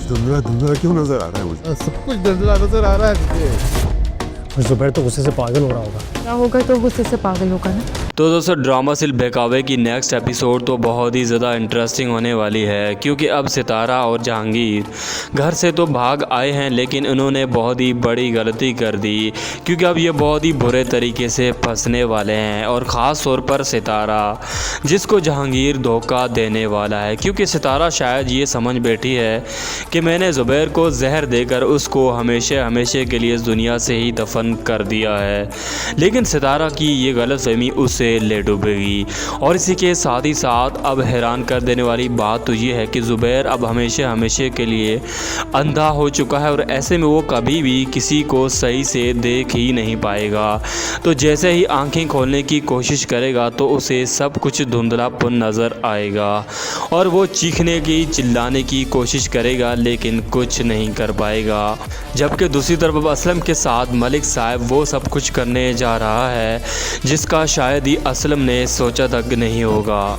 धुंधला धुंधला क्यों नजर आ रहा है मुझे? सब कुछ धुंधला नजर आ रहा है मुझे। जुबैर तो गुस्से से पागल हो रहा होगा। क्या होगा तो गुस्से से पागल होगा ना। तो दोस्तों ड्रामा सिल बहकावे की नेक्स्ट एपिसोड तो बहुत ही ज़्यादा इंटरेस्टिंग होने वाली है, क्योंकि अब सितारा और जहांगीर घर से तो भाग आए हैं, लेकिन उन्होंने बहुत ही बड़ी गलती कर दी, क्योंकि अब ये बहुत ही बुरे तरीके से फंसने वाले हैं। और ख़ास तौर पर सितारा, जिसको जहांगीर धोखा देने वाला है, क्योंकि सितारा शायद ये समझ बैठी है कि मैंने ज़ुबैर को जहर देकर उसको हमेशा हमेशा के लिए इस दुनिया से ही दफन कर दिया है। लेकिन सितारा की ये गलतफहमी उसे ले डूबेगी। और इसी के साथ ही साथ अब हैरान कर देने वाली बात तो ये है कि ज़ुबैर अब हमेशा हमेशा के लिए अंधा हो चुका है, और ऐसे में वो कभी भी किसी को सही से देख ही नहीं पाएगा। तो जैसे ही आंखें खोलने की कोशिश करेगा तो उसे सब कुछ धुंधलापन नज़र आएगा, और वो चीखने की चिल्लाने की कोशिश करेगा, लेकिन कुछ नहीं कर पाएगा। जबकि दूसरी तरफ अब असलम के साथ मलिक साहब वो सब कुछ करने जा रहा है जिसका शायद ही असलम ने सोचा तक नहीं होगा।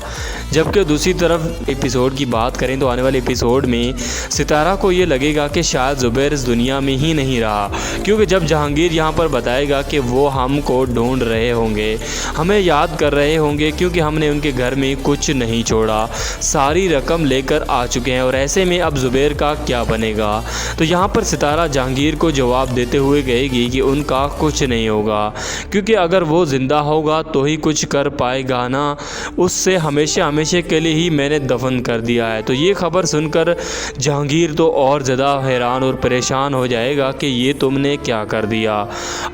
जबकि दूसरी तरफ एपिसोड की बात करें तो आने वाले एपिसोड में सितारा को ये लगेगा कि शायद ज़ुबैर इस दुनिया में ही नहीं रहा, क्योंकि जब जहांगीर यहाँ पर बताएगा कि वो हमको ढूंढ रहे होंगे, हमें याद कर रहे होंगे, क्योंकि हमने उनके घर में कुछ नहीं छोड़ा, सारी रकम लेकर आ चुके हैं, और ऐसे में अब ज़ुबैर का क्या बनेगा। तो यहाँ पर सितारा जहांगीर को जवाब देते हुए कहेगी कि उनका कुछ नहीं होगा, क्योंकि अगर वो ज़िंदा होगा तो ही कुछ कर पाएगा ना, उससे हमेशा हमेशा के लिए ही मैंने दफन कर दिया है। तो ये खबर सुनकर जहांगीर तो और ज़्यादा हैरान और परेशान हो जाएगा कि ये तुमने क्या कर दिया।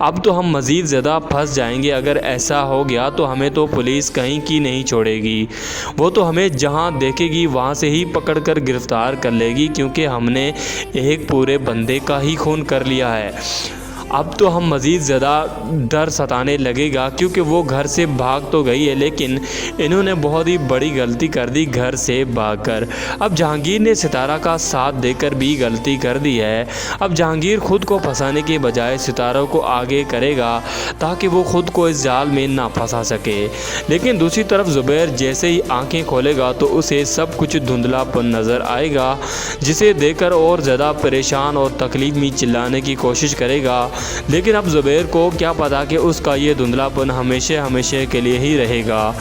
अब तो हम मज़ीद ज़्यादा फंस जाएंगे। अगर ऐसा हो गया तो हमें तो पुलिस कहीं की नहीं छोड़ेगी, वो तो हमें जहाँ देखेगी वहाँ से ही पकड़ कर गिरफ़्तार कर लेगी, क्योंकि हमने एक पूरे बंदे का ही खून कर लिया है। अब तो हम मज़ीद ज़्यादा डर सताने लगेगा, क्योंकि वो घर से भाग तो गई है, लेकिन इन्होंने बहुत ही बड़ी गलती कर दी घर से भागकर। अब जहांगीर ने सितारा का साथ देकर भी गलती कर दी है। अब जहांगीर खुद को फंसाने के बजाय सितारा को आगे करेगा ताकि वो खुद को इस जाल में ना फंसा सके। लेकिन दूसरी तरफ ज़ुबैर जैसे ही आंखें खोलेगा तो उसे सब कुछ धुंधलापन नज़र आएगा, जिसे देखकर और ज़्यादा परेशान और तकलीफ में चिल्लाने की कोशिश करेगा। लेकिन अब ज़ुबैर को क्या पता कि उसका ये धुंधलापन हमेशा हमेशा के लिए ही रहेगा,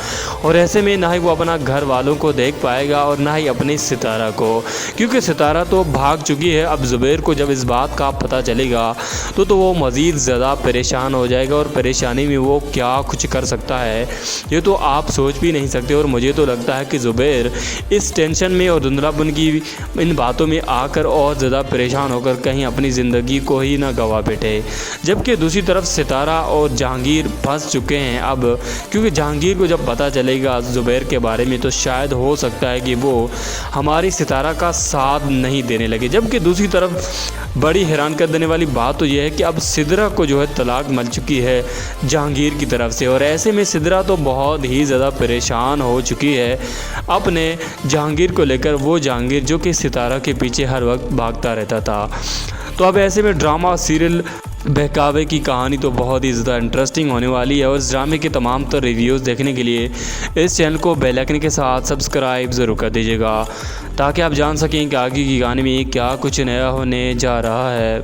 और ऐसे में ना ही वो अपना घर वालों को देख पाएगा और ना ही अपनी सितारा को, क्योंकि सितारा तो भाग चुकी है। अब ज़ुबैर को जब इस बात का पता चलेगा तो वो मज़ीद ज़्यादा परेशान हो जाएगा, और परेशानी में वो क्या कुछ कर सकता है ये तो आप सोच भी नहीं सकते। और मुझे तो लगता है कि ज़ुबैर इस टेंशन में और धुंधलापन की इन बातों में आकर और ज़्यादा परेशान होकर कहीं अपनी ज़िंदगी को ही ना गवा बैठे। जबकि दूसरी तरफ सितारा और जहांगीर फंस चुके हैं अब, क्योंकि जहांगीर को जब पता चलेगा ज़ुबैर के बारे में तो शायद हो सकता है कि वो हमारी सितारा का साथ नहीं देने लगे। जबकि दूसरी तरफ बड़ी हैरान कर देने वाली बात तो यह है कि अब सिदरा को जो है तलाक मिल चुकी है जहांगीर की तरफ से, और ऐसे में सिदरा तो बहुत ही ज़्यादा परेशान हो चुकी है अपने जहांगीर को लेकर, वो जहांगीर जो कि सितारा के पीछे हर वक्त भागता रहता था। तो अब ऐसे में ड्रामा सीरियल बहकावे की कहानी तो बहुत ही ज़्यादा इंटरेस्टिंग होने वाली है, और इस ड्रामे के तमाम तर रिव्यूज़ देखने के लिए इस चैनल को बेल आइकन के साथ सब्सक्राइब ज़रूर कर दीजिएगा, ताकि आप जान सकें कि आगे की कहानी में क्या कुछ नया होने जा रहा है।